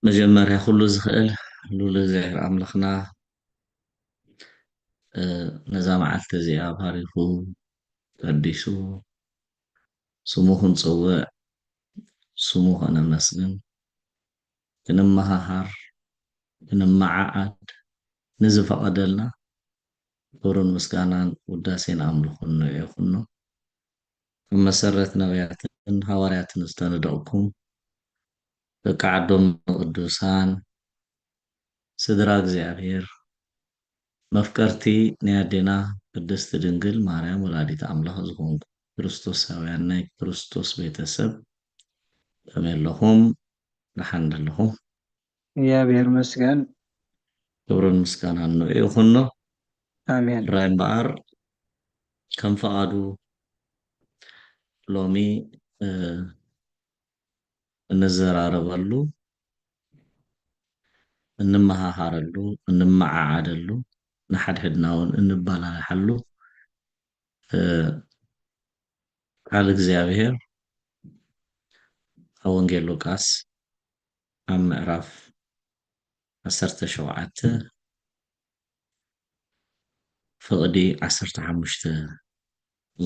مجمّر كل زخل لولا زهر أملخنا نزام عالت زيها باريخو قديسو سموخن صوّع سموخن مسلم كنمهاهر كنمععد نزف قدلنا كورن مسكانان وداسين أملخن يخنو مسرت نبياتن حوارياتن استندقكم كعدم قدوسان سدراك زيابير مفكرتي نيادينا قدست دنجل ماريام ولاديت أملاح زغونك كريستوس هاوياني كريستوس بيتسب أمين لهم نحن لهم يا بير مسكن كبرن مسكان عنو يخنو آمين راين بار كم فقادو لومي نزراربالو እንመሃሃረሉ እንመዓዓደሉ ንሓድሕድናውን እንባላልሓሉ ቃል እግዚአብሔር ኣብ ወንጌል ሉቃስ ኣብ ምዕራፍ 17 ፍቕዲ 15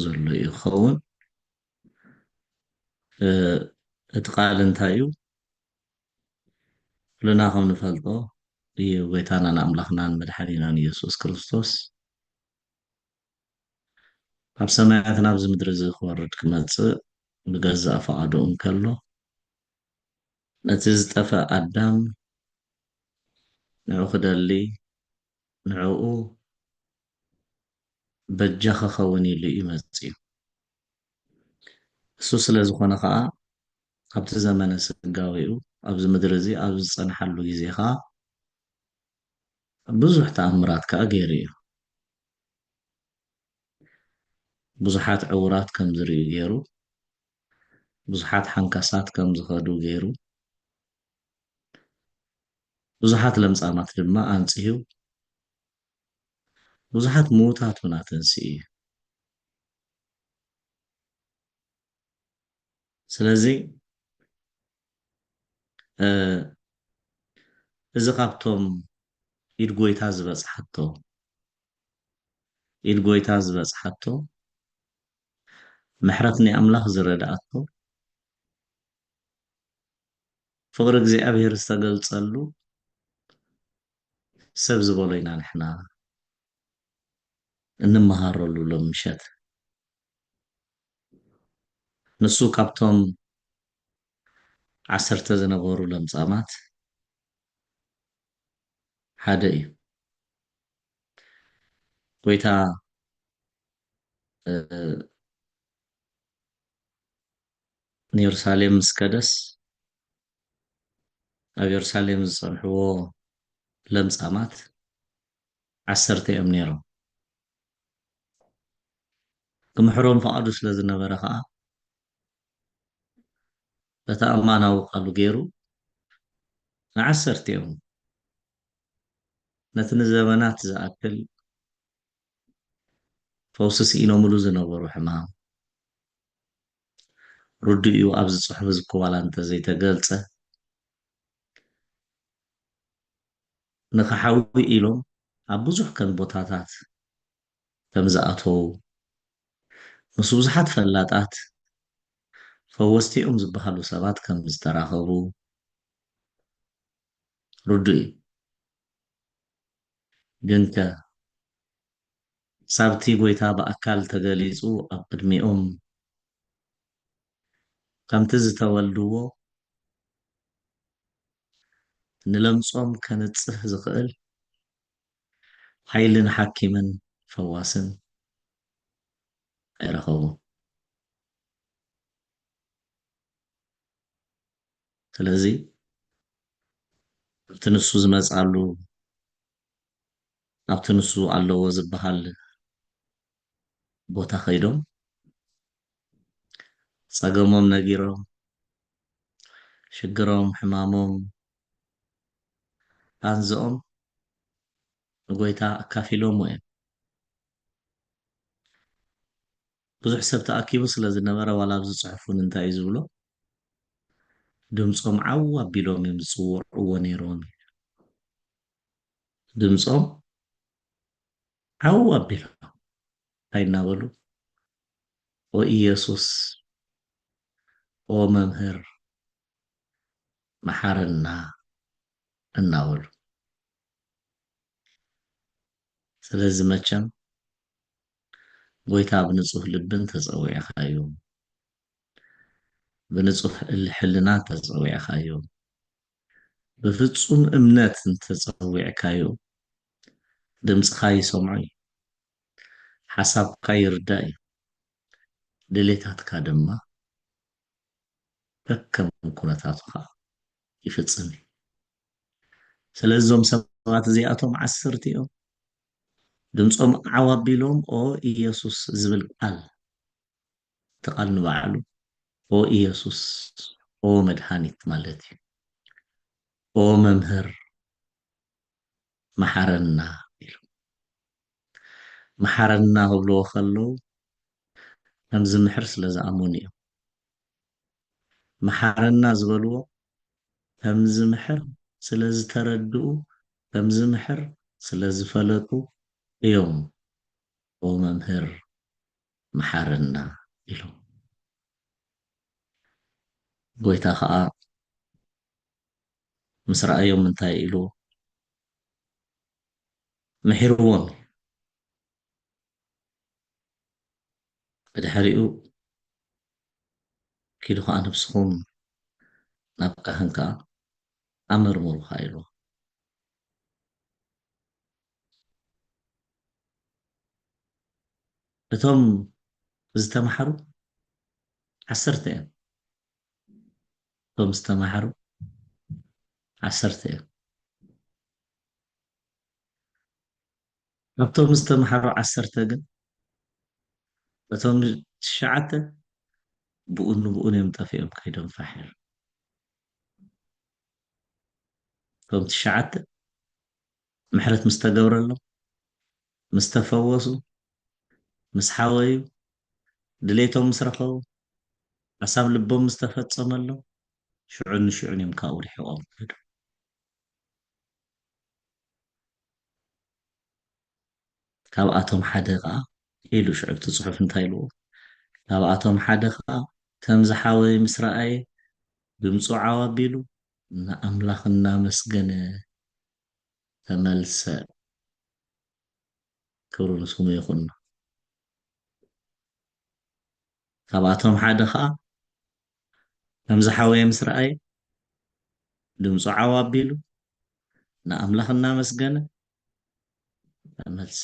ዘሎ ይኸውን እቲ ቃል እንታይ እዩ ኩልና ከም ንፈልጦ ጎይታናን ኣምላኽናን መድሓኒናን ኢየሱስ ክርስቶስ ኣብ ሰማያት ናብዚ ምድሪ እዚ ክወርድ ክመፅእ ብገዛእ ፈቃዱ እንከሎ ነቲ ዝጠፍአ ኣዳም ንዑ ክደሊ ንዕኡ በጃ ክኸውን ኢሉ እዩ መፅኡ እሱ ስለ ዝኾነ ከዓ ኣብቲ ዘመነ ስጋዊኡ ኣብዚ ምድሪ እዚ ኣብ ዝፀንሓሉ ግዜ ከዓ ብዙሕ ተኣምራት ከዓ ገይሩ እዩ ብዙሓት ዕውራት ከም ዝርእዩ ገይሩ ብዙሓት ሓንካሳት ከም ዝኸዱ ገይሩ ብዙሓት ለምፃማት ድማ ኣንፅዩ ብዙሓት ምዉታት እውን ኣተንስኡ እዩ ስለዚ እዚ ካብቶም ኢድ ጎይታ ዝበፅሓቶ ምሕረት ናይ ኣምላኽ ዝረዳእቶ ፍቅሪ እግዚኣብሔር ዝተገልፀሉ ሰብ ዝበሎ ኢና ንሕና እንመሃረሉ ሎም ምሸት ንሱ ካብቶም 10 ዝነበሩ ለምፃማት ሓደ እዩ ጎይታ ንየሩሳሌም ምስ ከደስ ኣብ የሩሳሌም ዝፀንሕዎ ለምፃማት 10 እዮም ነይሮም ክምሕሮም ፈቃዱ ስለ ዝነበረ ከዓ በታ እማናዊ ቃሉ ገይሩ ን10 እዮም ነቲ ንዘመናት ዝኣክል ፈውሲ ስኢኖምሉ ዝነበሩ ሕማም ርዱኡ ኣብዚ ፅሑፍ ዝከዋላ እንተዘይተገልፀ ንኽሓዊ ኢሎም ኣብ ብዙሕ ከም ቦታታት ከም ዝኣተዉ ምስ ብዙሓት ፈላጣት ፈወስቲ እዮም ዝበሃሉ ሰባት ከም ዝተራኸቡ ርዱእ እዩ ግን ከ ሳብቲ ጎይታ ብኣካል ተገሊፁ ኣብ ቅድሚኦም ከምቲ ዝተወልድዎ ንለምፆም ከንፅህ ዝኽእል ሓይልን ሓኪምን ፈዋስን ኣይረኸቡን ስለዚ ኣብቲ ንሱ ዝመፃሉ ኣብቲ ንሱ ኣለዎ ዝበሃል ቦታ ከይዶም ፀገሞም ነጊሮም ሽግሮም ሕማሞም ኣንዝኦም ንጎይታ ኣካፊሎም እዮም ብዙሕ ሰብ ተኣኪቡ ስለ ዝነበረ ዋላ ኣብዚ ፅሑፉን እንታይ እዩ ዝብሎ ድምፆም ዓው ኣቢሎም እዮም ዝፅውዕዎ ነይሮም ድምፆም ዓው ኣቢሎም እንታይ እናበሉ ኦ ኢየሱስ ኦ መምህር መሓረና እናበሉ ስለዚ መቸም ጎይታ ብንጹህ ልብን ተጸዊዕኻዮ ብንጹህ ሕልና ተጸዊዕኻዮ ብፍጹም እምነት እንተጸዊዕካዮ ድምፅኻ ይሰምዖ እዩ ሓሳብካ ይርዳእ እዩ ድሌታትካ ድማ ከከም ኩነታቱ ከዓ ይፍጽም እዩ ስለዚ እዞም ሰባት እዚኣቶም 10 እዮም ድምፆም ዓው ኣቢሎም ኦ ኢየሱስ ዝብል ቃል እቲ ቃል ንባዕሉ ኦ ኢየሱስ ኦ መድሃኒት ማለት እዩ ኦ መምህር መሓረና ኢሉ መሓረና ክብልዎ ከለዉ ከም ዝምሕር ስለ ዝኣመኑ እዮም መሓረና ዝበልዎ ከም ዝምሕር ስለ ዝተረድኡ ከም ዝምሕር ስለ ዝፈለጡ እዮም ኦ መምህር መሓረና ኢሎም ጎይታ ከዓ ምስ ረኣዮም እንታይ ኢሉ ምሒርዎም ብድሕሪኡ ኪዱ ከዓ ነብስኹም ናብ ካህን ከዓ ኣመርምሩኻ ኢሉ እቶም ዝተማሓሩ 10 እዮም እቶም ዝተማሓሩ 10 እዮም ካብቶም ዝተማሓሩ 10 ግን እቶም 9 ብኡን ንብኡን እዮም ጠፊኦም ከይዶም ፋሒር እቶም 9 ምሕረት ምስ ተገብረሎም ምስ ተፈወሱ ምስ ሓወዩ ድሌቶም ምስ ረኸቡ ሓሳብ ልቦም ምስ ተፈፀመሎም ሽዑን ንሽዑን እዮም ካብኡ ርሒቖም ከይዶም ካብኣቶም ሓደ ከዓ ኢሉ ሽዑ እቲ ፅሑፍ እንታይ ኢልዎ ካብኣቶም ሓደ ከዓ ከም ዝሓወየ ምስ ረኣየ ድምፁ ዓው ኣቢሉ ንኣምላኽ እናመስገነ ተመልሰ ክብሪ ንስሙ ይኹን ካብኣቶም ሓደ ከዓ ከም ዝሓወየ ምስ ረኣየ ድምፁ ዓው ኣቢሉ ንኣምላኽ እናመስገነ ተመልሰ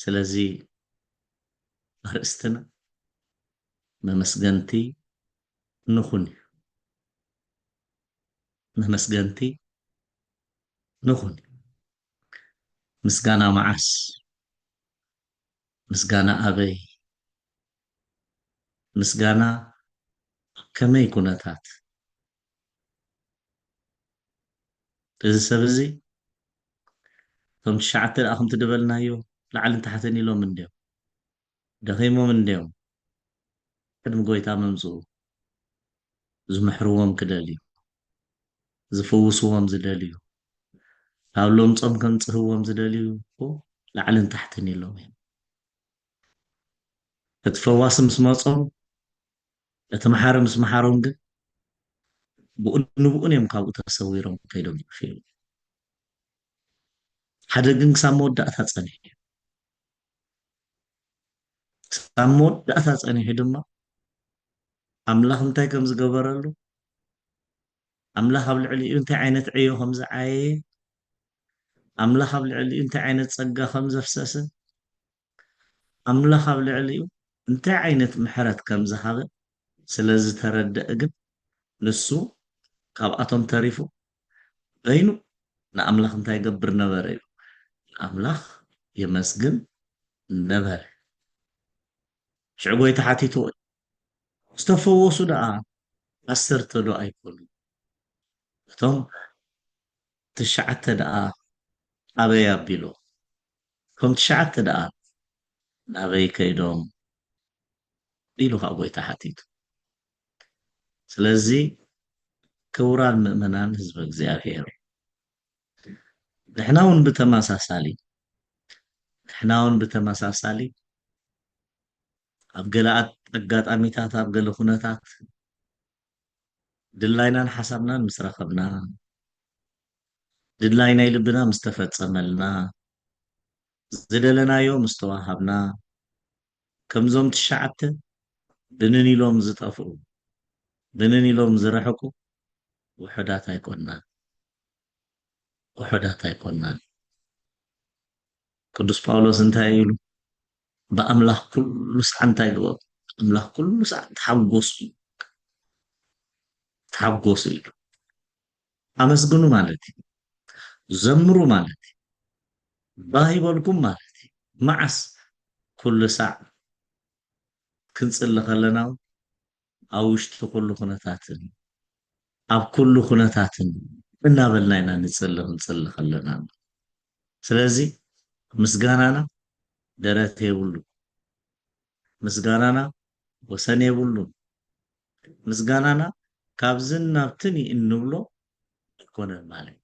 ስለዚ ኣርእስትና መመስገንቲ ንኹን እዩ መመስገንቲ ንኹን ምስጋና መዓስ ምስጋና ኣበይ ምስጋና ከመይ ኩነታት እዚ ሰብ እዚ እቶም 9 ደኣ ከምቲ ድበልናዮ ላዕልን ታሕትን ኢሎም እንድዮም ደኺሞም እንድዮም ቅድሚ ጎይታ መምፅኡ ዝምሕርዎም ክደልዩ ዝፍውስዎም ዝደልዩ ካብ ሎምፆም ከምፅህዎም ዝደልዩ ላዕልን ታሕትን ኢሎም እዮም እቲ ፈዋሲ ምስ መፆም እቲ መሓሪ ምስ መሓሮም ግን ብኡን ንብኡን እዮም ካብኡ ተሰዊሮም ከይዶም ይጥፍኡ ሓደ ግን ክሳብ መወዳእታ ፀኒሑ ክሳብ መወዳእታ ፀኒሑ ድማ ኣምላኽ እንታይ ከም ዝገበረሉ ኣምላኽ ኣብ ልዕሊኡ እንታይ ዓይነት ዕዮ ከም ዝዓየየ ኣምላኽ ኣብ ልዕሊኡ እንታይ ዓይነት ፀጋ ከም ዘፍሰሰ ኣምላኽ ኣብ ልዕሊኡ እንታይ ዓይነት ምሕረት ከም ዝሃበ ስለ ዝተረድአ ግን ንሱ ካብኣቶም ተሪፉ በይኑ ንኣምላኽ እንታይ ይገብር ነበረ እዩ ንኣምላኽ የመስግን ነበረ ሽዑ ጎይታ ሓቲቱ ዝተፈወሱ ደኣ 10 ዶ ኣይኮኑን እቶም 9 ደኣ ኣበይ ኣቢሎ እቶም 9 ደኣ ናበይ ከይዶም ኢሉ ከዓ ጎይታ ሓቲቱ ስለዚ ክቡራን ምእመናን ህዝቢ እግዚኣብሔር ንሕና እውን ብተመሳሳሊ ኣብ ገለ ኣጋጣሚታት ኣብ ገለ ኩነታት ድላይናን ሓሳብናን ምስ ረኸብና ድላይ ናይ ልብና ምስ ተፈፀመልና ዝደለናዮ ምስ ተዋሃብና ከምዞም 9 ብንን ኢሎም ዝጠፍኡ ብንን ኢሎም ዝረሕቁ ውሑዳት ኣይኮናን ቅዱስ ጳውሎስ እንታይ ኢሉ ብኣምላኽ ኩሉ ሰዓት እንታይ ግበሩ ኣምላኽ ኩሉ ሰዓት ተሓጎሱ ኢሉ ኣመስግኑ ማለት እዩ ዘምሩ ማለት እዩ ባህ ይበልኩም ማለት እዩ መዓስ ኩሉ ሰዕ ክንፅሊ ከለና ኣብ ውሽጢ ኩሉ ኩነታትን ኣብ ኩሉ ኩነታትን እናበልና ኢና ክንፅሊ ከለና ስለዚ ምስጋናና ደረት የብሉ ምስጋናና ወሰን የብሉን ምስጋናና ካብዝን ናብትን እንብሎ ኣይኮነን ማለት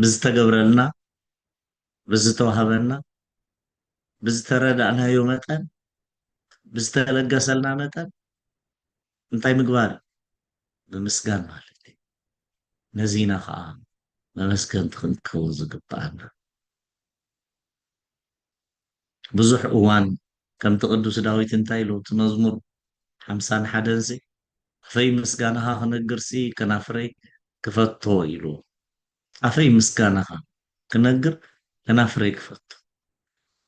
ብዝተገብረልና ብዝተዋሃበና ብዝተረዳእናዮ መጠን ብዝተለገሰልና መጠን እንታይ ምግባር ብምስጋን ማለት እዩ ነዚና ከዓ መመስገንቲ ክንከውን ዝግባአና ብዙሕ እዋን ከምቲ ቅዱስ ዳዊት እንታይ ኢሉ እቲ መዝሙር 51 ኣፈይ ምስጋናኻ ክነግርሲ ከናፍረይ ክፈቶ ኢሉ ኣፈይ ምስጋናኻ ክነግር ከናፍረይ ክፈቶ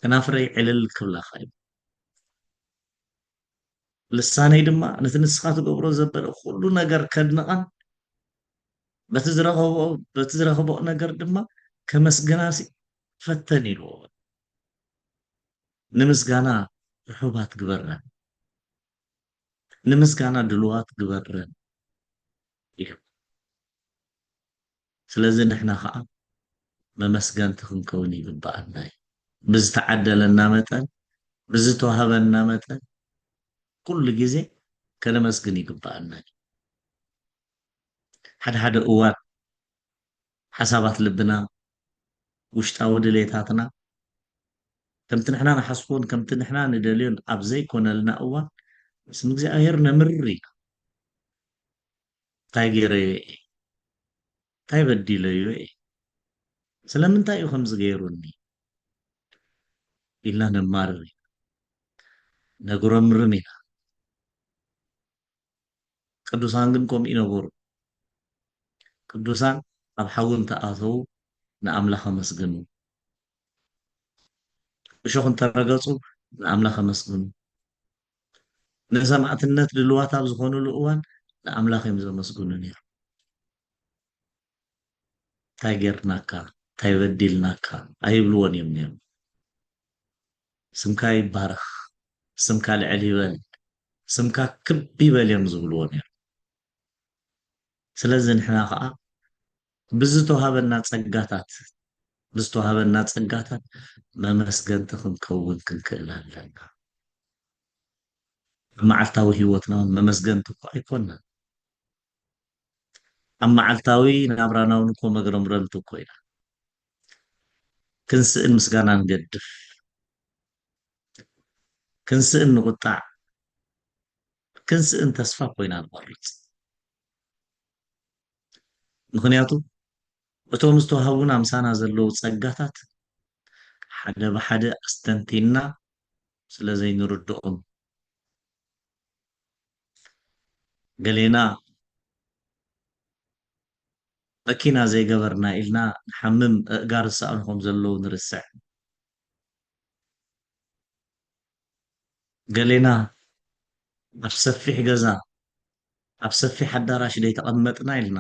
ከናፍረይ ዕልል ክብላኻ እዩ ልሳነይ ድማ ነቲ ንስኻ ትገብሮ ዘበለ ኩሉ ነገር ከድንቐን በቲ ዝረኸቦ ነገር ድማ ከመስግናሲ ፈተን ኢልዎ ንምስጋና ርሑባት ግበረን ንምስጋና ድልዋት ግበረን እዩ ስለዚ ንሕና ከዓ መመስገንቲ ክንከውን ይግባአና እዩ ብዝተዓደለና መጠን ብዝተዋሃበና መጠን ኩሉ ግዜ ከነመስግን ይግባአና እዩ ሓደ እዋን ሓሳባት ልብና ውሽጣዊ ድሌታትና ከምቲ ንሕና ንሓስቦን ከምቲ ንሕና ንደልዮን ኣብ ዘይኮነልና እዋን ስም እግዚኣብሔር ነምሪ እንታይ ገይረዮ እየ እንታይ በዲለዮ እየ ስለምንታይ እዩ ከምዚ ገይሩኒ ኢልና ነማርር ነጉረምርም ኢና ቅዱሳን ግን ከምኡ ይነበሩ ቅዱሳን ኣብ ሓዊ እንተኣተዉ ንኣምላኽ ኣመስግኑ እሾኽ እንተረገፁ ንኣምላኽ ኣመስግኑ ንሰማዕትነት ድልዋት ኣብ ዝኾኑሉ እዋን ንኣምላኽ እዮም ዘመስግኑ ነይሮም እንታይ ጌርናካ እንታይ በዲልናካ ኣይብልዎን እዮም ነይሮም ስምካ ይባረኽ ስምካ ልዕል ይበል ስምካ ክብ ይበል እዮም ዝብልዎ ነይሮም ስለዚ ንሕና ከዓ ብዝተዋሃበና ፀጋታት መመስገንቲ ክንከውን ክንክእል ኣለና መዓልታዊ ሂወትና መመስገንቲ እኮ ኣይኮንናን ኣብ መዓልታዊ ናብራና እውን እኮ መግረምረምቲ እኮ ኢና ክንስእን ምስጋና ንገድፍ ክንስእን ንቁጣዕ ክንስእን ተስፋ ኮይና ንቆርፅ ምክንያቱ እቶም ዝተዋሃቡና ምሳና ዘለው ፀጋታት ሓደ ብሓደ ኣስተንቲና ስለዘይንርድኦም ገሌና መኪና ዘይገበርና ኢልና ንሓምም እእጋር ዝሰኣኑ ከም ዘለው ንርስዕ ገሌና ኣብ ሰፊሕ ገዛ ኣብ ሰፊሕ ኣዳራሽ ደይተቐመጥና ኢልና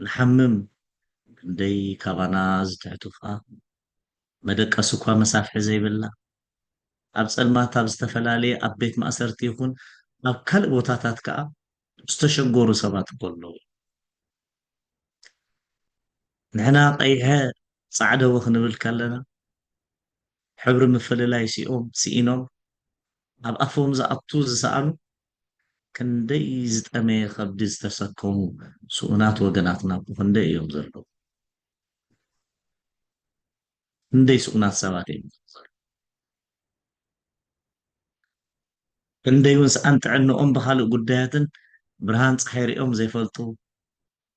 ንሓምም ክንደይ ካባና ዝትሕትኻ መደቀሲ እኳ መሳፍሒ ዘይብላ ኣብ ፀልማት ኣብ ዝተፈላለየ ኣብ ቤት ማእሰርቲ ይኹን ኣብ ካልእ ቦታታት ከዓ ዝተሸገሩ ሰባት እኮ ኣለዉ። ንሕና ቀይሐ ፃዕደወ ክንብል ከለና ሕብሪ ምፍልላይ ሲኢኖም ኣብ ኣፎም ዝኣቱ ዝሰኣኑ ክንደይ ዝጠመየ ከብዲ ዝተሰከሙ ስኡናት ወገናትና እኮ ክንደይ እዮም ዘለዉ። ክንደይ ስኡናት ሰባት እዮም ዘለዉ። ክንደይ እውን ሰኣን ጥዕንኦም ብካልእ ጉዳያትን ብርሃን ፀሓይ ሪኦም ዘይፈልጡ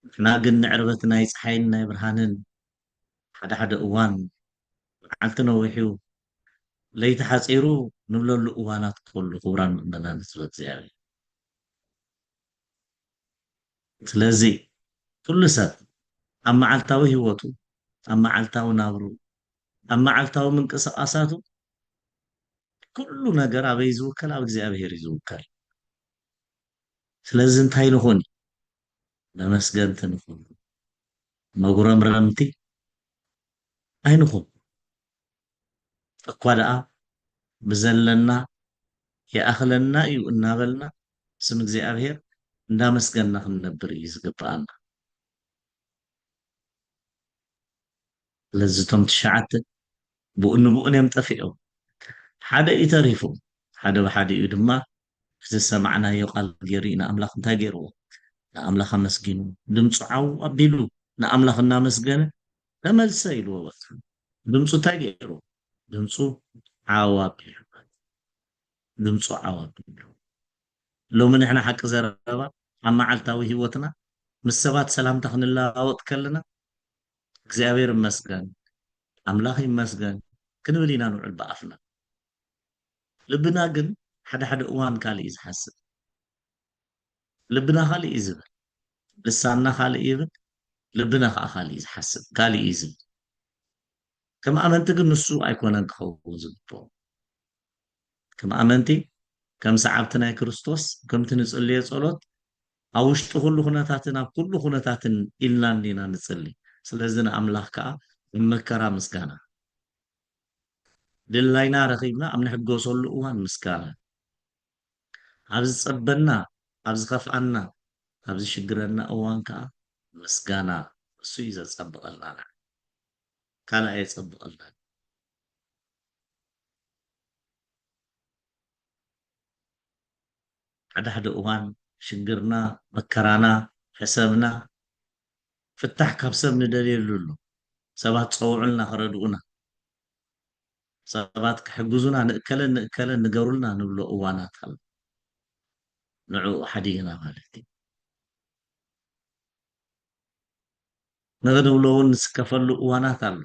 ንሕና ግን ንዕርበት ናይ ፀሓይን ናይ ብርሃንን ሓደ ሓደ እዋን መዓልቲ ነዊሑ ለይቲ ሓፂሩ ንብለሉ እዋናት ኩሉ ክቡራን ምእመናን ህዝቢ እግዚኣብሔር። ስለዚ ኩሉ ሰብ ኣብ መዓልታዊ ሂወቱ ኣብ መዓልታዊ ናብሩ ኣብ መዓልታዊ ምንቅስቃሳቱ ኩሉ ነገር ኣበይ ዝውከል ኣብ እግዚኣብሔር እዩ ዝውከል። ስለዚ እንታይ ንኹን መመስገንቲ ንኹን መጉረምረምቲ ኣይንኹን እኳ ደኣ ብዘለና ይኣኽለና እዩ እናበልና ስም እግዚኣብሔር እንዳመስገንና ክንነብር እዩ ዝግባአና። ስለዚ እቶም 9 ብኡ ንብኡን እዮም ጠፊኦም ሓደ እዩ ተሪፉ ሓደ ብሓደ እዩ ድማ እቲ ዝሰማዕናዮ ቃል ገይሩ ንኣምላኽ እንታይ ገይርዎ ንኣምላኽ ኣመስጊኑ ድምፁ ዓው ኣቢሉ ንኣምላኽ እናመስገነ ተመልሰ ኢልዎ በቃ ድምፁ እንታይ ገይሩ ድምፁ ዓው ኣቢሉ ድምፁ ዓው ኣቢሉ ሎሚ ንሕና ሓቂ ዘረባ ኣብ መዓልታዊ ሂወትና ምስ ሰባት ሰላምታ ክንለዋወጥ ከለና እግዚኣብሔር ይመስገን ኣምላኽ ይመስገን ክንብል ኢና ንውዕል ብኣፍና። ልብና ግን ሓደ ሓደ እዋን ካሊእ እዩ ዝሓስብ ልብና ካሊእ እዩ ዝብል ልሳንና ካሊእ ይብል ልብና ከዓ ካሊእ እዩ ዝሓስብ ካሊእ እዩ ዝብል ከም ኣመንቲ ግን ንሱ ኣይኮነን ክኸውን ዝግብኦ ከም ኣመንቲ ከም ሰዓብቲ ናይ ክርስቶስ ከምቲ ንፅልዮ ፀሎት ኣብ ውሽጢ ኩሉ ኩነታትን ኣብ ኩሉ ኩነታትን ኢልና እኒና ንፅሊ ስለዚ ንኣምላኽ ከዓ መከራ ምስጋና ድላይና ረኺብና ኣብ ንሕገሰሉ እዋን ምስጋና ኣብ ዝፀበና ኣብ ዝኸፍኣና ኣብ ዝሽግረና እዋን ከዓ ምስጋና እሱ እዩ ዘፀብቐልና ካልእ ኣየፀብቐልና። ሓደ ሓደ እዋን ሽግርና መከራና ሕሰብና ፍታሕ ካብ ሰብ ንደልየሉ ኣሎ ሰባት ፀውዑልና ክረድኡና ሰባት ክሕግዙና ንእከለን ንእከለን ንገብሩልና ንብሎ እዋናት ኣሎ ንዕኡ ሓዲግና ማለት እዩ ንክንብሎ እውን ንስከፈሉ እዋናት ኣሎ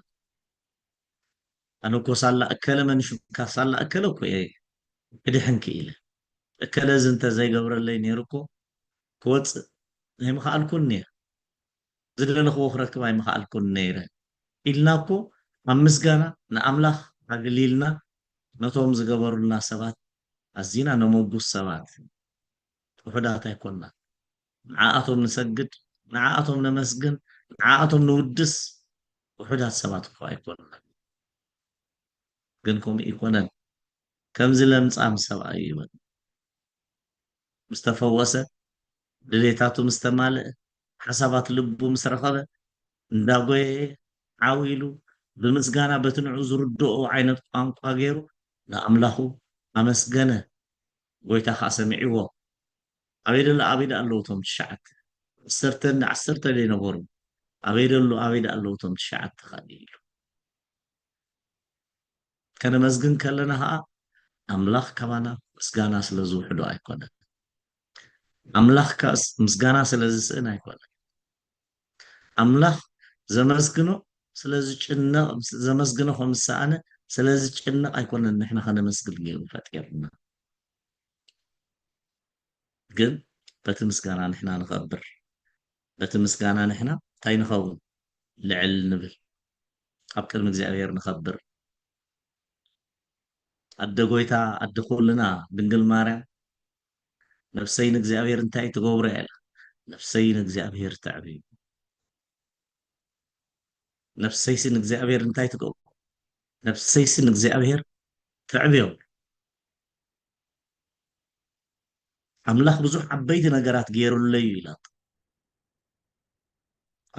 ኣነ እኮ ሳላ እከለ መንሽካ ሳላ እከለ እኮ እየ ክድሕንኪ ኢለ እከለ እዚ እንተዘይገብረለይ ነይሩ እኮ ክወፅእ ኣይምኽኣልኩን እየ ዝደለኽዎ ክረክብ ኣይምኽኣልኩን ነይረ ኢልና እኮ ኣብ ምስጋና ንኣምላኽ ኣግሊልና ነቶም ዝገበሩልና ሰባት ኣዝና ነመጉስ ሰባት ውሑዳት ኣይኮንና ንዓኣቶም ንሰግድ ንዓኣቶም ነመስግን ንዓኣቶም ንውድስ ውሑዳት ሰባት እኮ ኣይኮንና ግን ከምኡ ይኮነን ከምዚ ለምፃም ሰብኣይ ይበል ምስ ተፈወሰ ድሌታቱ ምስ ተማልአ ሓሳባት ልቡ ምስ ረኸበ እንዳጎየ ዓው ኢሉ ብምስጋና በትንዑ ዝርድኦ ዓይነት ቋንቋ ገይሩ ንኣምላኹ ኣመስገነ ጎይታ ከዓ ሰሚዕዎ ኣበይ ደሎ ኣበይ ዳ ኣለዉ እቶም 9 10 ዘይነበሩ ኣበይ ደሎ ኣበይ ዳ ኣለዉ እቶም 9 ከዓ ኢሉ ከነመስግን ከለና ከዓ ኣምላኽ ካባና ምስጋና ስለ ዝውሕዶ ኣይኮነን ኣምላኽ ምስጋና ስለ ዝስእን ኣይኮነን ኣምላኽ ዘመስግኖ ስለዝጭነቕ ዘመስግኖ ከም ዝሰኣነ ስለዝጭነቕ ኣይኮነን ንሕና ከነመስግን ገይሩ ፈጢርና ግን በቲ ምስጋና ንሕና ንኸብር በቲ ምስጋና ንሕና እንታይ ንኸውን ልዕል ንብል ኣብ ቅድሚ እግዚኣብሔር ንኸብር ኣደ ጎይታ ኣደ ኩልና ድንግል ማርያም ነፍሰይ ንእግዚኣብሔር እንታይ ትገብሮ እያ ኢላ ነፍሰይ ንእግዚኣብሔር ተዕብዩ ነፍሰይሲ ንእግዚኣብሔር እንታይ ትገብሮ ነፍሰይሲ ንእግዚኣብሔር ትዕብዮ ኣምላኽ ብዙሕ ዓበይቲ ነገራት ገይሩለይ ኢላ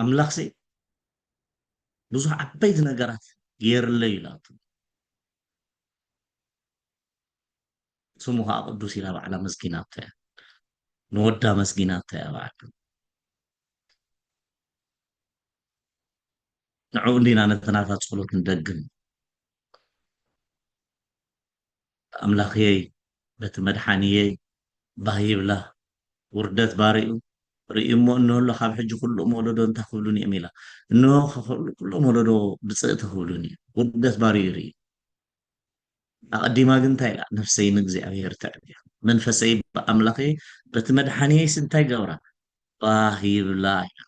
ኣምላኽ ብዙሕ ዓበይቲ ነገራት ገይሩለይ ኢላ ስሙ ከዓ ቅዱስ ኢላ ባዕላ መስኪናቶ እያ ንወዳ መስኪናቶ እያ ባዕላ ንዕኡ እንዲና ነቲ ናታ ፀሎት ንደግም ኣምላኽየይ በቲ መድሓኒየይ ባህ ይብላ ውርደት ባሪኡ ርእዩ እሞ እንህሎ ካብ ሕጂ ኩሎም ወለዶ እንታይ ክብሉን እዮም ኢላ እንሆ ኩሎም ወለዶ ብፅእቲ ክብሉን እዩ ውርደት ባሪኡ ርእዩ ኣቐዲማ ግን እንታይ ኢላ ነፍሰይ ንእግዚኣብሔር ተዕብያ መንፈሰይ ብኣምላኸይ በቲ መድሓኒየይስ እንታይ ገብራ ባህ ይብላ ኢላ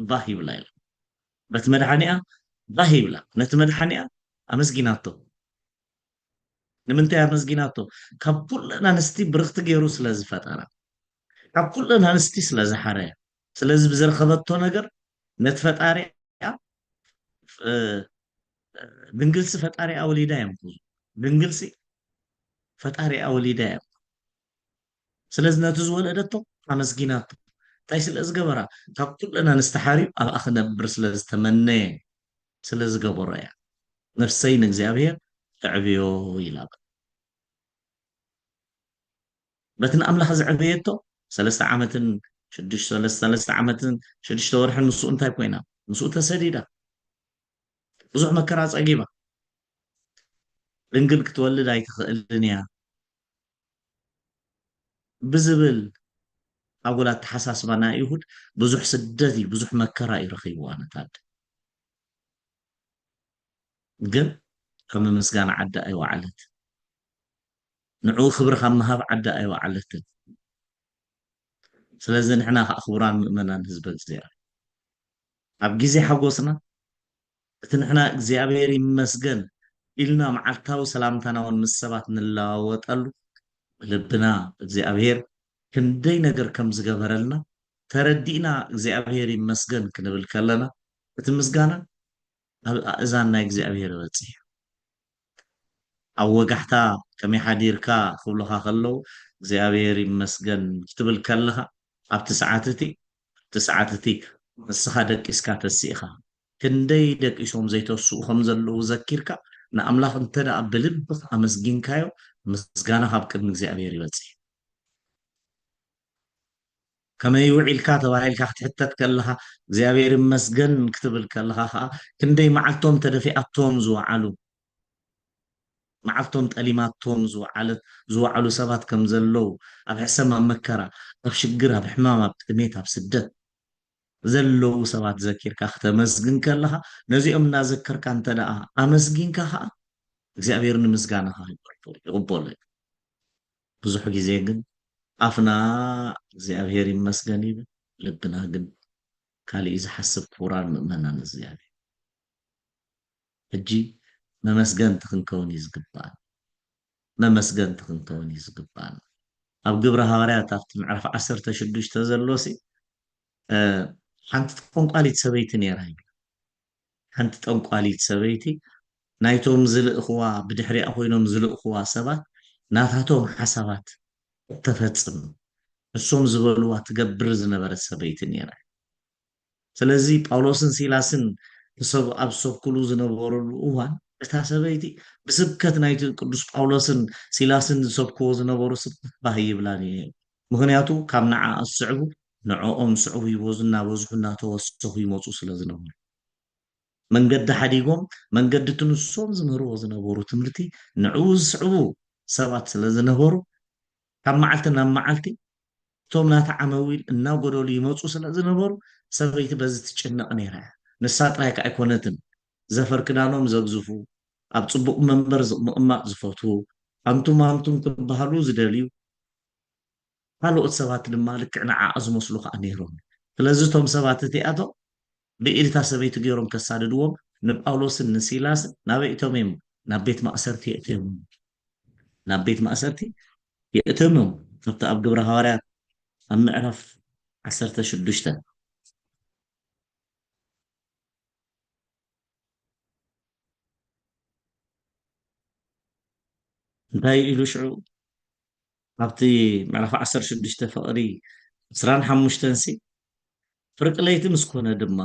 ባህ ይብላ ኢላ በቲ መድሓኒኣ ባህ ይብላ ነቲ መድሓኒኣ ኣመስጊናቶ ንምንታይ ኣመስጊናቶ ካብ ኩለን ኣንስቲ ብርክቲ ገይሩ ስለ ዝፈጠራ ካብ ኩለን ኣንስቲ ስለ ዝሓረያ ስለዚ ብዝረኸበቶ ነገር ነቲ ፈጣሪኣ ድንግልሲ ፈጣሪኣ ወሊዳ እዮም ድንግልሲ ፈጣሪኣ ወሊዳ እዮም ስለዚ ነቲ ዝወለደቶ ኣመስጊናቶ እንታይ ስለ ዝገበራ ካብ ኩለን ኣንስቲ ሓርዩ ኣብኣ ክነብር ስለ ዝተመነየ ስለ ዝገበሮ እያ ነፍሰይ ንእግዚኣብሔር ኣዕብዮ ኢላ በቲ ንኣምላኽ ዘዕበየቶ 3 ዓመትን 3 ዓመትን 6 ወርሕን ምስኡ እንታይ ኮይና ምስኡ ተሰዲዳ ብዙሕ መከራ ፀጊባ ድንግል ክትወልድ ኣይትኽእልን እያ ብዝብል ኣጎል ኣተሓሳስባ ናይ ይሁድ ብዙሕ ስደት እዩ ብዙሕ መከራ እዩ ረኺብዋ ነታድ ግን ከም ምስጋና ዓዲ ኣይወዓለት ንዕኡ ክብሪ ካብ ምሃብ ዓዲ ኣይወዓለትን ስለዚ ንሕና ከዓ ክቡራን ምእመናን ህዝበ እግዚኣብሔር ኣብ ግዜ ሓጎስና እቲ ንሕና እግዚኣብሔር ይመስገን ኢልና መዓልታዊ ሰላምታና እውን ምስ ሰባት ንለዋወጠሉ ልብና እግዚኣብሔር ክንደይ ነገር ከም ዝገበረልና ተረዲእና እግዚኣብሔር ይመስገን ክንብል ከለና እቲ ምስጋና ኣብ ኣእዛን ናይ እግዚኣብሔር ይበፅሕ ኣብ ወጋሕታ ከመይ ሓዲርካ ክብሉካ ከለዉ እግዚኣብሔር ይመስገን ክትብል ከለካ ኣብቲ ሰዓት እቲ ንስኻ ደቂስካ ተሲእኻ ክንደይ ደቂሶም ዘይተስኡ ከም ዘለዉ ዘኪርካ ንኣምላኽ እንተ ደኣ ብልብክ ኣመስጊንካዮ ምስጋና ካብ ቅድሚ እግዚኣብሔር ይበፅሕ ከመይ ውዒልካ ተባሂልካ ክትሕተት ከለካ እግዚኣብሔር ይመስገን ክትብል ከለካ ከዓ ክንደይ መዓልቶም ተደፊኣቶም ዝወዓሉ መዓልቶም ጠሊማቶም ዝወዓሉ ሰባት ከም ዘለዉ ኣብ ሕሰም ኣብ መከራ ኣብ ሽግር ኣብ ሕማም ኣብ ጥሜት ኣብ ስደት ዘለዉ ሰባት ዘኪርካ ክተመስግን ከለካ ነዚኦም እናዘከርካ እንተ ደኣ ኣመስጊንካ ከዓ እግዚኣብሔር ንምስጋናካ ይቕበሎ እዩ ብዙሕ ግዜ ግን ኣፍና እግዚኣብሔር ይመስገን ይብል ልብና ግን ካሊእ ዝሓስብ ክቡራን ምእመናን እግዚኣብሔር ሕጂ መመስገንቲ ክንከውን እዩ ዝግባአን መመስገንቲ ክንከውን እዩ ዝግባአን ኣብ ግብሪ ሃዋርያት ኣብቲ ምዕራፍ 16 ዘሎሲ ሓንቲ ጠንቋሊት ሰበይቲ ነይራ ይብል ሓንቲ ጠንቋሊት ሰበይቲ ናይቶም ዝልእኽዋ ብድሕሪኣ ኮይኖም ዝልእኽዋ ሰባት ናታቶም ሓሳባት እተፈፅም ንሶም ዝበልዋ ትገብር ዝነበረት ሰበይቲ ነይራ ስለዚ ጳውሎስን ሲላስን ኣብ ሰብክሉ ዝነበረሉ እዋን እታ ሰበይቲ ብስብከት ናይቲ ቅዱስ ጳውሎስን ሲላስን ዝሰብክዎ ዝነበሩ ስብከት ባህ ይብላን እዩ ምክንያቱ ካብ ንዓ ዝስዕቡ ንዕኦም ስዕቡ ይበዙ እናበዝሑ እናተወሰኹ ይመፁ ስለ ዝነበሩ መንገዲ ሓዲጎም መንገዲ እቲ ንሶም ዝምህርዎ ዝነበሩ ትምህርቲ ንዕኡ ዝስዕቡ ሰባት ስለ ዝነበሩ ካብ መዓልቲ ናብ መዓልቲ እቶም ናታ ዓመዊል እናጎደሉ ይመፁ ስለ ዝነበሩ ሰበይቲ በዚ ትጭነቕ ነይራ እያ ንሳ ጥራይካ ኣይኮነትን ዘፈር ክዳኖም ዘግዝፉ ኣብ ፅቡቅ መንበር ምቕማጥ ዝፈትዉ ኣንቱም ክበሃሉ ዝደልዩ ካልኦት ሰባት ድማ ልክዕ ንዓኣ ዝመስሉ ከዓ ነይሮም ስለዚ እቶም ሰባት እቲኣቶም ብኢድታ ሰበይቲ ገይሮም ከሳድድዎም ንጳውሎስን ንሲላስን ናበይ እቶም እዮም ናብ ቤት ማእሰርቲ የእትዮም ናብ ቤት ማእሰርቲ የእትዮም ካብቲ ኣብ ግብረ ሃዋርያት ኣብ ምዕራፍ 16 እንታይ ኢሉ ሽዑ ኣብቲ ምዕራፍ 16 ፍቕሪ 25 ፍርቂ ለይቲ ምስ ኮነ ድማ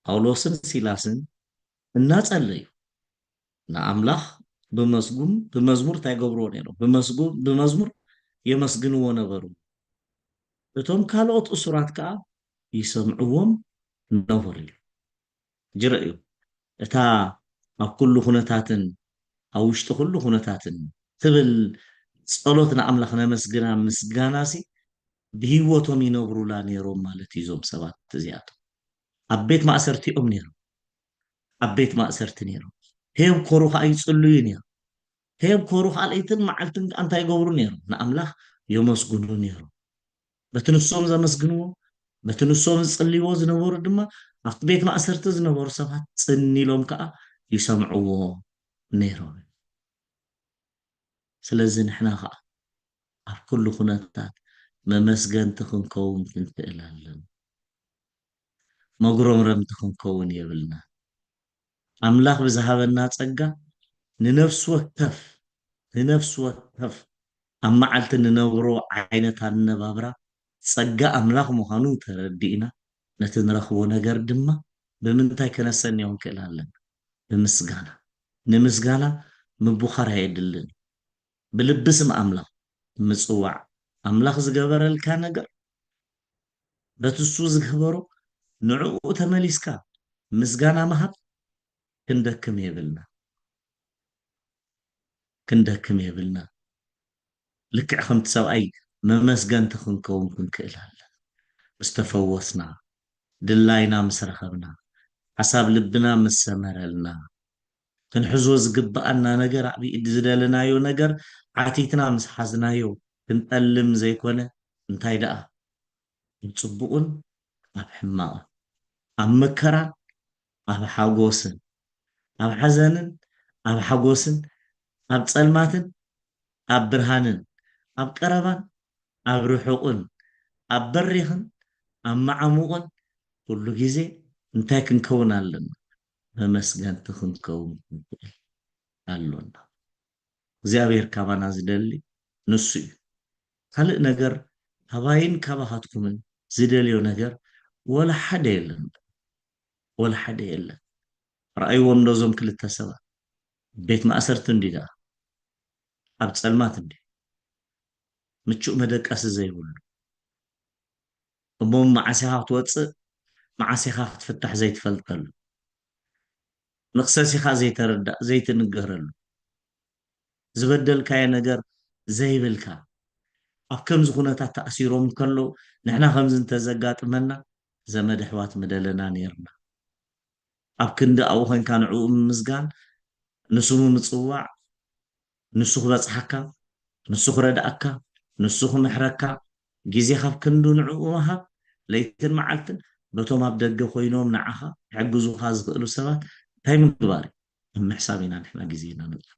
ጳውሎስን ሲላስን እናጸለዩ ንኣምላኽ ብመዝሙር እንታይ ገብርዎ ነይሮም? ብመዝሙር የመስግንዎ ነበሩ። እቶም ካልኦት እሱራት ከዓ ይሰምዕዎም ነበሩ ኢሉ ጅረ እዩ። እታ ኣብ ኩሉ ኩነታትን ኣብ ውሽጢ ኩሉ ኩነታትን ትብል ጸሎት ንኣምላኽ ነመስግና ምስጋናሲ ብሂወቶም ይነብሩላ ነይሮም ማለት እዩ። እዞም ሰባት እዚኣቶም ኣብ ቤት ማእሰርቲኦም ነይሮም። ኣብ ቤት ማእሰርቲ ነይሮም هيم كوروخ أي تصليني هيم كوروخ على إيتن معلتن أنت يجبرون يرو نأملاخ يمسجنون يرو بتنسوم زي مسجنوا بتنسوم تصلي وزن ورد ما أفت بيت ما أسرت زن ور سبعة تصني لهم كأ يسمعوا نيرو سلزن إحنا خا أف كل خناتات ما مسجن تكون كون كنت إلى ما قرم رم تكون كون يبلنا أملاخ بزهابنا تصقى ንነፍስ ወከፍ ኣብ መዓልቲ ንነብሮ ዓይነት ኣነባብራ ፀጋ ኣምላኽ ምዃኑ ተረዲእና ነቲ ንረኽቦ ነገር ድማ ብምንታይ ከነሰንዮ ንክእል ኣለና ብምስጋና ንምስጋና ምቡኻር የድልን ብልቢ ስም ኣምላኽ ምፅዋዕ ኣምላኽ ዝገበረልካ ነገር በቲ እሱ ዝገበሮ ንዕኡ ተመሊስካ ምስጋና ምሃብ ክንደክም የብልና ልክዕ ከምቲ ሰብኣይ መመስገንቲ ክንከውን ክንክእል ኣለና ምስ ተፈወስና ድላይና ምስ ረኸብና ሓሳብ ልብና ምስ ሰመረልና ክንሕዝቦ ዝግባአና ነገር ኣብ ኢድ ዝደለናዮ ነገር ዓቲትና ምስ ሓዝናዮ ክንጠልም ዘይኮነ እንታይ ደኣ ፅቡቕን ኣብ ሕማቕን ኣብ መከራን ኣብ ሓጎስን ኣብ ሓዘንን ኣብ ሓጎስን ኣብ ጸልማትን ኣብ ብርሃንን ኣብ ቀረባን ኣብ ርሑቕን ኣብ በሪኽን ኣብ ማዓሙቕን ኩሉ ግዜ እንታይ ክንከውን ኣለና መመስገንቲ ክንከውን ኣሎና እግዚኣብሔር ካባና ዝደሊ ንሱ እዩ ካልእ ነገር ካባይን ካባኻትኩምን ዝደልዮ ነገር ወላ ሓደ የለን ወላ ሓደ የለን ረኣይዎም ዶዞም ክልተ ሰባት ቤት ማእሰርቲ እንዲዳ ኣብ ጸልማት እንዲ ምቹእ መደቀሲ ዘይብሉ እሞ ማዓሲኻ ክትወፅእ ማዓሲኻ ክትፍታሕ ዘይትፈልጠሉ ንኽሰሲኻ ዘይተረዳእ ዘይትንገረሉ ዝበደልካዮ ነገር ዘይብልካ ኣብ ከምዚ ኩነታት ተኣሲሮም ከለዉ ንሕና ከምዚ እንተዘጋጥመና ዘመድ ኣሕዋት ምደለና ነርና ኣብ ክንዲ ኣብኡ ኮንካ ንዕኡ ምምስጋን ንስሙ ምፅዋዕ ንሱ ክበፅሓካ ንሱ ክረዳእካ ንሱ ክምሕረካ ግዜ ካብ ክንዱ ንዕኡ ምሃብ ለይትን መዓልትን በቶም ኣብ ደገ ኮይኖም ንዓኻ ይሕግዙኻ ዝኽእሉ ሰባት እንታይ ምግባር እዩ ምሕሳብ ኢና ንሕና ግዜና ንጥፍ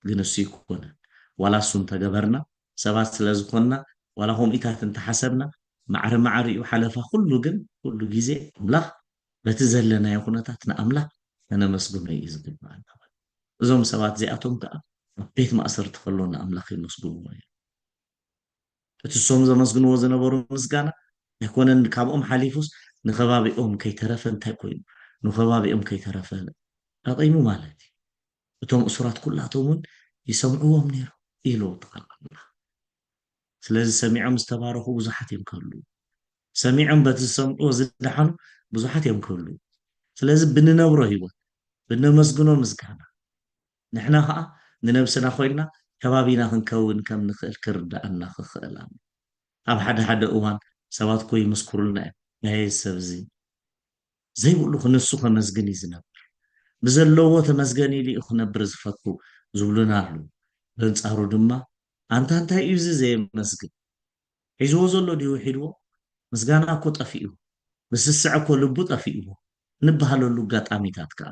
ግን እሱ ይኮነን ዋላ እሱ እንተገበርና ሰባት ስለ ዝኾንና ዋላ ከምኢታት እንተሓሰብና ማዕረ ማዕረ እዩ ሓለፋ ኩሉ ግን ኩሉ ግዜ ኣምላኽ በቲ ዘለናዮ ኩነታት ንኣምላኽ ከነመስግኖ እዩ ዝግባአና እዞም ሰባት እዚኣቶም ከዓ ኣብ ቤት ማእሰርቲ ከሎ ንኣምላኽ የመስግንዎ እዮም እቲ ሶም ዘመስግንዎ ዝነበሩ ምስጋና ኣይኮነን ካብኦም ሓሊፉስ ንኸባቢኦም ከይተረፈ እንታይ ኮይኑ ንኸባቢኦም ከይተረፈ ኣቐይሙ ማለት እዩ እቶም እሱራት ኩላቶም እውን ይሰምዕዎም ነይሩ ኢሉ ተቓል ኣምላኽ ስለዚ ሰሚዖም ዝተባረኹ ብዙሓት እዮም ክህልው ሰሚዖም በቲ ዝሰምዕዎ ዝደሓኑ ብዙሓት እዮም ክህልው ስለዚ ብንነብሮ ሂወት ብነመስግኖ ምስጋና ንሕና ከዓ ንነብስና ኮይና ከባቢና ክንከውን ከም ንኽእል ክርዳእና ክኽእል ኣብ ሓደ ሓደ እዋን ሰባት ኮ ይመስክሩልና እዮም ናይ ሰብ እዚ ዘይብሉ ክነሱ ከመስግን እዩ ዝነብር ብዘለዎ ተመስገኒ ኢሉ እዩ ክነብር ዝፈቱ ዝብሉና ኣሉ በንፃሩ ድማ ኣንታ እንታይ እዩ እዚ ዘየመስግን ሒዝዎ ዘሎ ድዩ ሒድዎ ምስጋና እኮ ጠፊኡ ብስስዕ እኮ ልቡ ጠፊእዎ ንበሃለሉ ኣጋጣሚታት ከዓ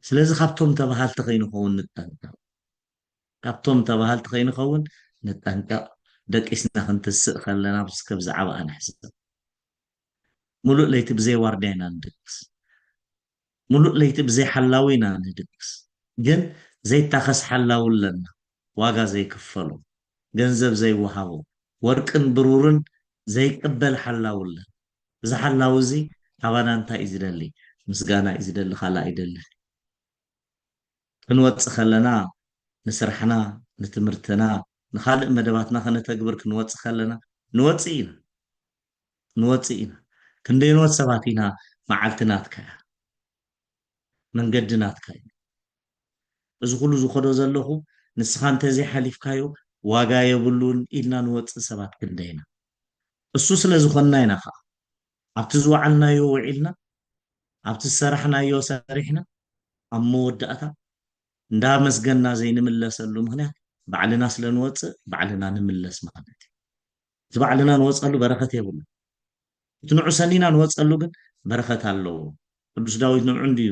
ስለዚ ካብቶም ተባሃልቲ ከይንኸውን ንጠንቀቕ ካብቶም ተባሃልቲ ከይንኸውን ንጠንቀቕ ደቂስና ክንትስእ ከለና ብስከብ ዝዓበኣ ንሕስብ ሙሉእ ለይቲ ብዘይ ዋርድያ ኢና ንድቅስ ሙሉእ ለይቲ ብዘይ ሓላዊ ኢና ንድቅስ ግን ዘይታኸስ ሓላዊ ኣለና ዋጋ ዘይክፈሎ ገንዘብ ዘይወሃቦ ወርቅን ብሩርን ዘይቅበል ሓላውለ እዚ ሓላው እዚ ካባና እንታይ እዩ ዝደሊ ምስጋና እዩ ዝደሊ ካልእ ኣይደልን ክንወፅእ ከለና ንስራሕና ንትምህርትና ንካልእ መደባትና ከነተግብር ክንወፅእ ከለና ንወፅእ ኢና ንወፅእ ኢና ክንደይንወት ሰባት ኢና መዓልቲ ናትካ እያ መንገዲ ናትካ እዩ እዚ ኩሉ ዝኸዶ ዘለኹ ንስኻ እንተዘይሓሊፍካዮ ዋጋ የብሉን ኢልና ንወፅእ ሰባት ክንደይና እሱ ስለ ዝኾንና ኢና ከዓ ኣብቲ ዝወዓልናዮ ውዒልና ኣብቲ ዝሰራሕናዮ ሰሪሕና ኣብ መወዳእታ እንዳመስገና ዘይንምለሰሉ ምክንያት ባዕልና ስለ ንወፅእ ባዕልና ንምለስ ማለት እዩ እቲ ባዕልና ንወፀሉ በረኸት የብሉ እቲ ንዑ ሰኒና ንወፀሉ ግን በረኸት ኣለዎ ቅዱስ ዳዊት ንዑ እንድዩ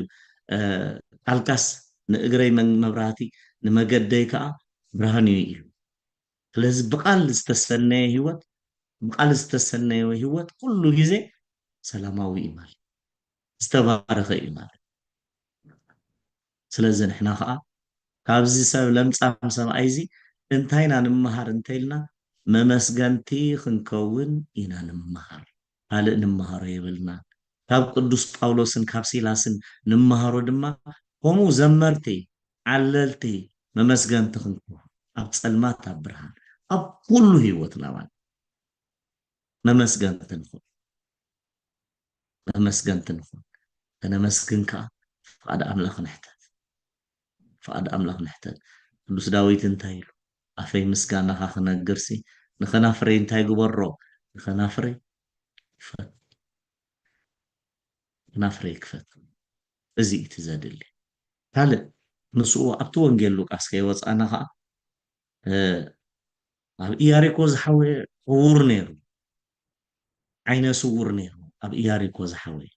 ቃልቃስ ንእግረይ መብራህቲ ንመገደይ ከዓ ብርሃን እዩ ኢሉ ስለዚ ብቃል ዝተሰነየ ሂወት ብቃል ዝተሰነየ ሂወት ኩሉ ግዜ ሰላማዊ እዩ ማለት ዝተባረኸ እዩ ማለት ስለዚ ንሕና ከዓ ካብዚ ሰብ ለምፃም ሰብኣይ እዚ እንታይ ኢና ንምሃር እንተኢልና መመስገንቲ ክንከውን ኢና ንምሃር ካልእ ንምሃሮ የብልና ካብ ቅዱስ ጳውሎስን ካብ ሲላስን ንምሃሮ ድማ ከምኡ ዘመርቲ ዓለልቲ መመስገንቲ ክንከውን ኣብ ፀልማት ኣብ ብርሃን ኣብ ኩሉ ሂወትና ማለት መመስገንቲ ንኹን መመስገንቲ ንኹን ከነመስግን ከዓ ፍቃድ ኣምላኽ ንሕተት ፍቃድ ኣምላኽ ንሕተት ቅዱስ ዳዊት እንታይ ኢሉ ኣፈይ ምስጋናኻ ክነግርሲ ንኸናፍረይ እንታይ ግበሮ ንኸናፍረይ ክፈት ናፍረይ ክፈት እዚ እቲ ዘድሊ ካልእ ንስኡ ኣብቲ ወንጌል ሉቃስ ከይወፃና ከዓ ኣብ ኢያሪኮ ዝሓወየ ዕውር ነይሩ ዓይነ ስውር ነይሩ ኣብ ኢያሪኮ ዝሓወየ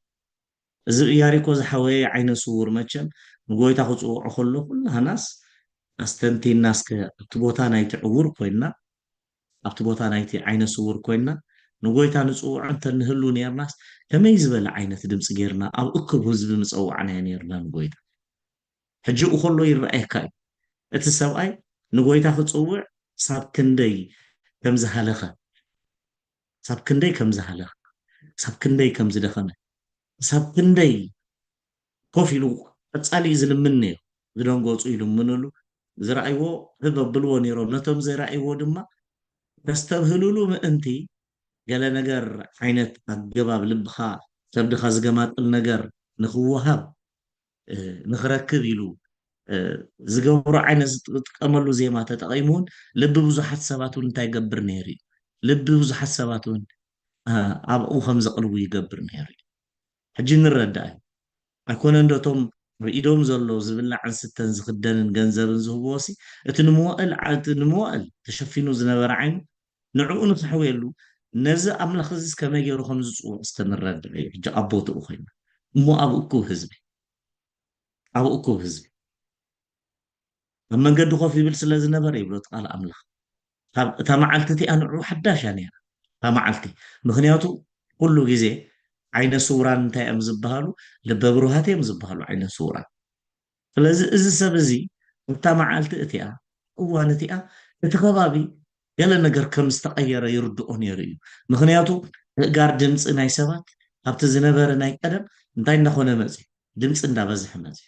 እዚ ኢያሪኮ ዝሓወየ ዓይነ ስውር መቸም ንጎይታ ክፅውዖ ከሎ ኩላህናስ ኣስተንቲናስ ኣብቲ ቦታ ናይቲ ዕውር ኮይንና ኣብቲ ቦታ ናይቲ ዓይነ ስውር ኮይንና ንጎይታ ንፅውዖ እንተንህሉ ነርናስ ከመይ ዝበለ ዓይነት ድምፂ ጌርና ኣብ እክብ ህዝቢ ምፀዋዕናዮ ነርና ንጎይታ ሕጂ ከሎ ይረአየካ እዩ እቲ ሰብኣይ ንጎይታ ክፅውዕ ሳብ ክንደይ ከም ዝሃለኸ ሳብ ክንደይ ከም ዝሃለኸ ሳብ ክንደይ ከም ዝደኸመ ሳብ ክንደይ ኮፍ ኢሉ ቀፃሊ ዝልምን ነይሩ ዝደንገፁ ይልምንሉ ዝረኣይዎ ህበብልዎ ነይሮም ነቶም ዘይረኣይዎ ድማ ከስተብህልሉ ምእንቲ ገለ ነገር ዓይነት ኣገባብ ልብኻ ከብድኻ ዝገማጥል ነገር ንክወሃብ ንክረክብ ኢሉ ዝገብሮ ዓይነት ዝጥቀመሉ ዜማ ተጠቒሙን ልቢ ብዙሓት ሰባት እውን እንታይ ይገብር ነይሩ እዩ ልቢ ብዙሓት ሰባት እውን ኣብኡ ከም ዘቕልቡ ይገብር ነይሩ እዩ ሕጂ ንረዳእ እዩ ኣይኮነ እንዶቶም ብኢዶም ዘሎ ዝብላዕን ስተን ዝክደንን ገንዘብን ዝህብዎሲ እቲ ንምውዕል ተሸፊኑ ዝነበረ ዓይኑ ንዕኡ ንክሕውየሉ ነዚ ኣምላኽ እዚ ከመይ ገይሩ ከም ዝፅውዕ ዝተንረድእ እዩ ሕጂ ኣብ ቦትኡ ኮይና እሞ ኣብ እኩብ ህዝቢ ኣብ እኩብ ህዝቢ ኣብ መንገዲ ኮፍ ይብል ስለ ዝነበረ ይብሎ እቲ ቃል ኣምላኽ እታ መዓልቲ እቲኣ ንዕኡ ሓዳሽ እያ ነይራ እታ መዓልቲ ምክንያቱ ኩሉ ግዜ ዓይነ ስውራን እንታይ እዮም ዝበሃሉ ልበ ብሩሃት እዮም ዝበሃሉ ዓይነ ስውራን ስለዚ እዚ ሰብ እዚ እታ መዓልቲ እቲኣ እዋን እቲኣ እቲ ከባቢ ገለ ነገር ከም ዝተቀየረ ይርድኦ ነይሩ እዩ ምክንያቱ እጋር ድምፂ ናይ ሰባት ኣብቲ ዝነበረ ናይ ቀደም እንታይ እናኮነ መፅዩ ድምፂ እንዳበዝሐ መፅዩ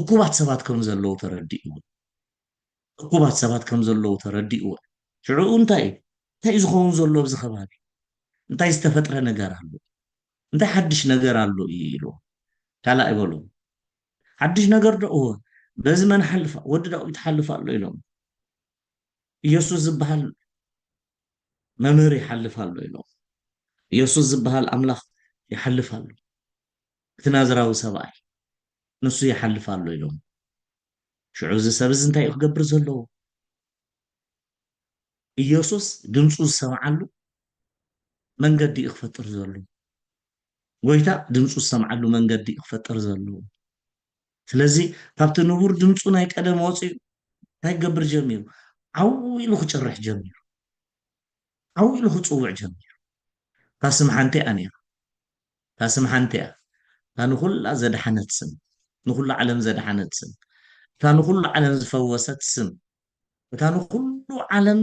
እኩባት ሰባት ከም ዘለዉ ተረዲእዎ እኩባት ሰባት ከም ዘለዉ ተረዲእዎ ሽዑኡ እንታይ እንታይ ዝኸውን ዘሎ ኣብዚ ከባቢ እንታይ ዝተፈጥረ ነገር ኣሎ እንታይ ሓድሽ ነገር ኣሎ እዩ ኢልዎ ካልእ ኣይበሎም ሓድሽ ነገር ዶ በዚ መን ሓልፋ ወዲ ዳዊት ሓልፍ ኣሎ ኢሎም ኢየሱስ ዝበሃል መምህር ይሓልፍ ኣሎ ኢሎም ኢየሱስ ዝበሃል ኣምላኽ ይሓልፍ ኣሎ እቲ ናዝራዊ ሰብኣይ ንሱ ይሓልፍ ኣሎ ኢሎም ሽዑ እዚ ሰብ እዚ እንታይ እዩ ክገብር ዘለዎ ኢየሱስ ድምፁ ዝሰምዓሉ መንገዲ እዩ ክፈጥር ዘሎ ጎይታ ድምፁ ዝሰምዓሉ መንገዲ እዩ ክፈጥር ዘለዎ ስለዚ ካብቲ ንቡር ድምፁ ናይ ቀደም ወፂኡ እንታይ ክገብር ጀሚሩ ዓው ኢሉ ክጭርሕ ጀሚሩ ዓው ኢሉ ክፅውዕ ጀሚሩ እታ ስም ሓንቲ እያ ነይራ እታ ስም ሓንቲ እያ እታ ንኩላ ዘድሓነት ስም ንኩሉ ዓለም ዘድሓነት ስም እታ ንኩሉ ዓለም ዝፈወሰት ስም እታ ንኩሉ ዓለም